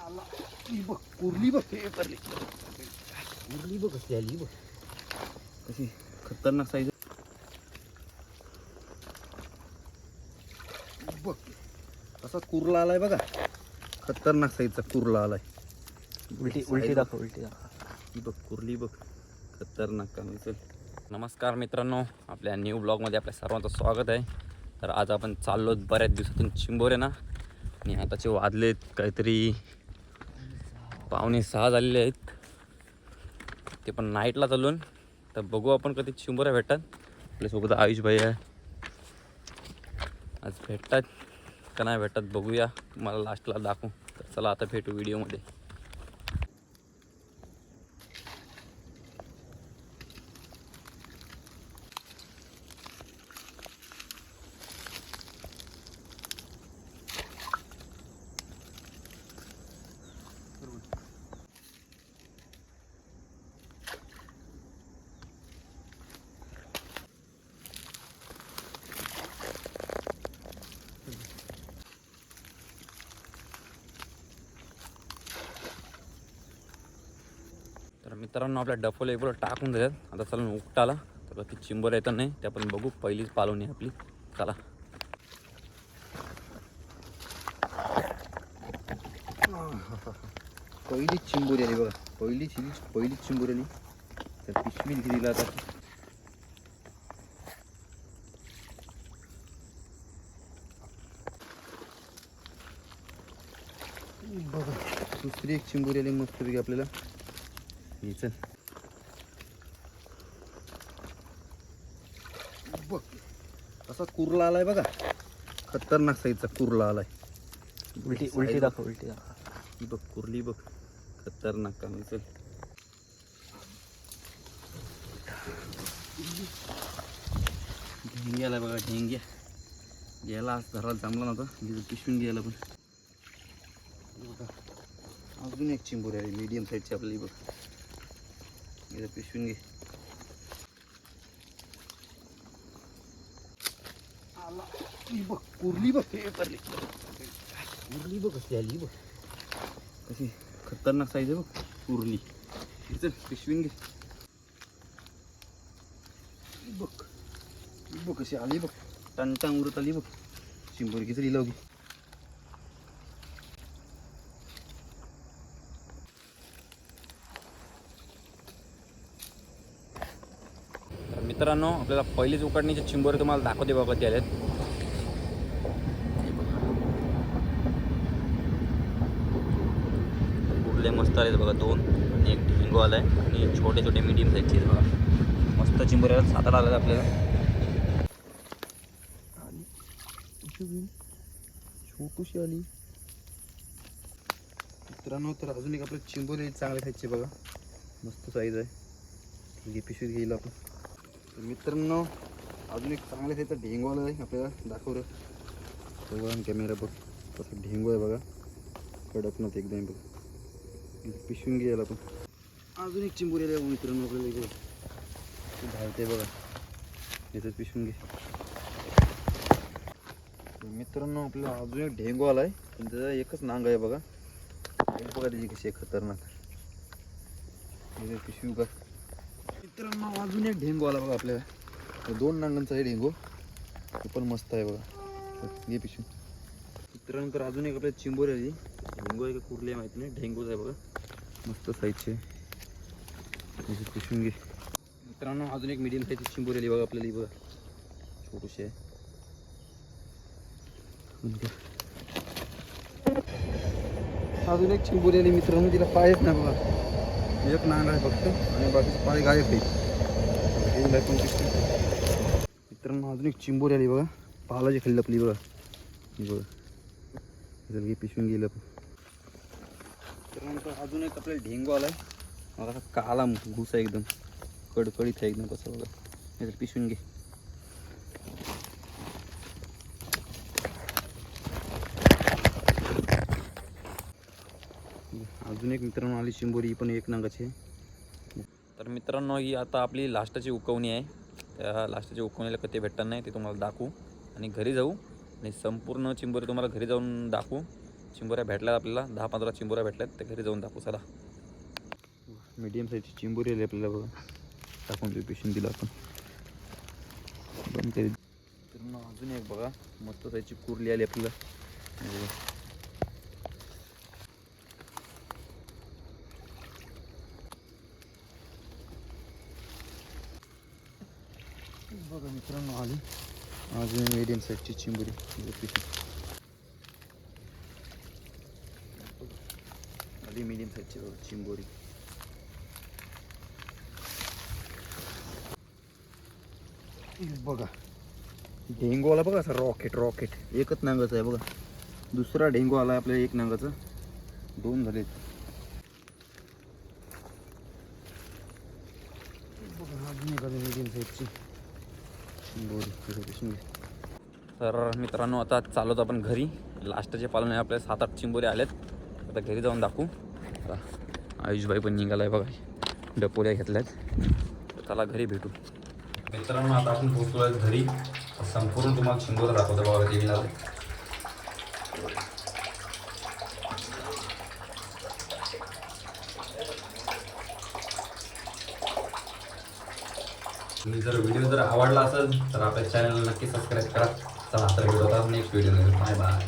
ही बघ कुर्ली बघ पेपरली कुर्ली बघ कशी आली बघ कशी खतरनाक साईज बघ कसा कुर्ला आलाय बघा खतरनाक साईजचा कुर्ला आलाय उलटी उलटी दाखव उलटी दाखव ही बघ कुर्ली बघ खतरनाक कामी चल. नमस्कार मित्रांनो, आपल्या न्यू ब्लॉगमध्ये आपल्या सर्वांचं स्वागत आहे. तर आज आपण चाललो बऱ्याच दिवसातून चिंबोरे ना, आणि आताचे वाजलेत काहीतरी 5:45 झालेले आहेत. ते पण नाईटला चालून. तर बघू आपण कधी चिंबोऱ्या भेटतात. आपल्यासोबत आयुष भाई आहे, आज भेटतात का नाही भेटतात बघूया, मला लास्टला दाखवू. तर चला आता भेटू व्हिडिओमध्ये. तर मित्रांनो, आपल्या डफोला एक टाकून देतात. आता चला उकटाला तर ती चिंबर येतं नाही, ते आपण बघू. पहिलीच पालवणी आपली. चला पहिलीच चिंबोरी आली बघा, पहिलीच चिंबोरी आली. तर पिशवी दिला आता बघा. दुसरी एक चिंबोरी आली मस्त पैकी आपल्याला. हे चल बघ असा कुर्ला आलाय बघा खतरनाक साईजचा कुर्ला आलाय. उलटी उलटी दाखव उलटी दाखव ही बघ कुर्ली बघ खतरनाक कामी चल. ढेंग्याला बघा, ढेंग्या घ्यायला आज घराला जमला नव्हता, पिशवून घ्यायला पण. बघा अजून एक चिंबोरी आली मीडियम साईजची आपली बघ. याला पिशवून घे. ही बघ कुर्ली बघ पेपरली कुर्ली बघ कशी आली बघ कशी खतरनाक साईज आहे बघ कुर्ली. चल पिशवीन घे. बघ बघ कशी आली बघ, टणटण उरत आली बघ चिंबोरी. किती लिहिलं बघ. मित्रांनो, आपल्याला पहिलीच उकडणीचे चिंबोरे तुम्हाला दाखवते बघा कधी आलेत. कुठले मस्त आलेत बघा, 2 आणि एक ढेंगो आलाय आणि छोटे छोटे मीडियम साईजचे बघा. मस्त चिंबोऱ्या 7-8 आलेत आपल्याला. छोटूशी आली मित्रांनो. तर अजून एक आपलं चिंबोरी चांगल्या साईजचे बघा, मस्त साईज आहे. ही पिशवीत घेईल आपण. तर मित्रांनो, अजून एक चांगल्या साईजचा ढेंगवाला आहे आपल्याला दाखवलं. बघा कॅमेरा बघ कसं ढेंगो आहे बघा, कडक नव्हतं एकदम बघ. पिशवून घ्यायला आपण. अजून एक चिंबोरी आहे मित्रांनो आपल्याला इकडे धावते बघा, याच्यात पिशवून घे. मित्रांनो, आपल्याला अजून एक ढेंगो आला आहे, पण त्याचा एकच नांग आहे बघा. बघा त्याची कशी आहे खतरनाक. पिशवी बघा मित्रांनो, अजून एक ढेंगो आला बघा आपल्याला. 2 नांगांचा आहे ढेंगो, तो पण मस्त आहे बघा. घे पिशवी. मित्रांनो, तर अजून एक आपल्याला चिंबोरी आली. ढेंगो आहे का कुर्ली आहे माहिती नाही, ढेंगोच आहे बघा, मस्त साईजचे. पिशवी घे. मित्रांनो, अजून एक मीडियम साईजची चिंबोरी आली बघा आपल्याला. बघा छोटूशी आहे. अजून एक चिंबोरी आली मित्रांनो, तिला पायच नाही बघा, एक नांग आहे फक्त आणि बाकीचे पाय गायब आहे. मित्रांनो, अजून एक चिंबोरी आली बघा, पालाची खाली लपली बघा. बघा जर पिशवून गेलं. मित्रांनो, अजून एक आपल्याला ढेंगो आलाय मला, असा काला घुस आहे एकदम, कडकडीत आहे एकदम कसं बघा. याचं पिशवून घे. अजून एक मित्रांनो आली चिंबोरी, पण 1 नांगाची आहे. तर मित्रांनो, ही आता आपली लास्टची उकवणी आहे. त्या लास्टच्या उकवणीला कधी भेटणार नाही ते तुम्हाला दाखवू, आणि घरी जाऊ आणि संपूर्ण चिंबोरी तुम्हाला घरी जाऊन दाखवू. चिंबोऱ्या भेटल्या आपल्याला, 10-15 चिंबोऱ्या भेटल्यात, त्या घरी जाऊन दाखवू चला. मीडियम साईजची चिंबोरी आली आपल्याला बघा. टाकून देऊ पिशून दिला आपण बंद केली. तर मग अजून एक बघा मस्त साईजची कुर्ली आली आपल्याला. बघा मित्रांनो आली अजून मीडियम साईजची चिंबोरी पिशवी आली. मीडियम साईजची चिंबोरी. बघा ढेंगू आला बघा, असं रॉकेट एकच नांगाचं आहे बघा. दुसरा ढेंगू आला आपल्याला एक नांगाचं, 2 झालेत. बघा अजून एखादी मीडियम साईजची चिंबोरी. तर मित्रांनो आता चालवतो आपण घरी. लास्टचे पालन आहे आपल्या 7-8 चिंबोरे आलेत. आता घरी जाऊन दाखवू. आता आयुषबाई पण निघाला आहे बघा, डपोऱ्या घेतल्यात. चला घरी भेटू. मित्रांनो आता आपण पोहोचलो आहे घरी. संपूर्ण तुम्हाला चिंबोरा दाखवतो बघा देवीला. आणि जर व्हिडिओ जर आवडला असेल तर आपल्या चॅनलला नक्की सबस्क्राईब करा. चला आता भेटू नेक्स्ट व्हिडिओ. Bye bye.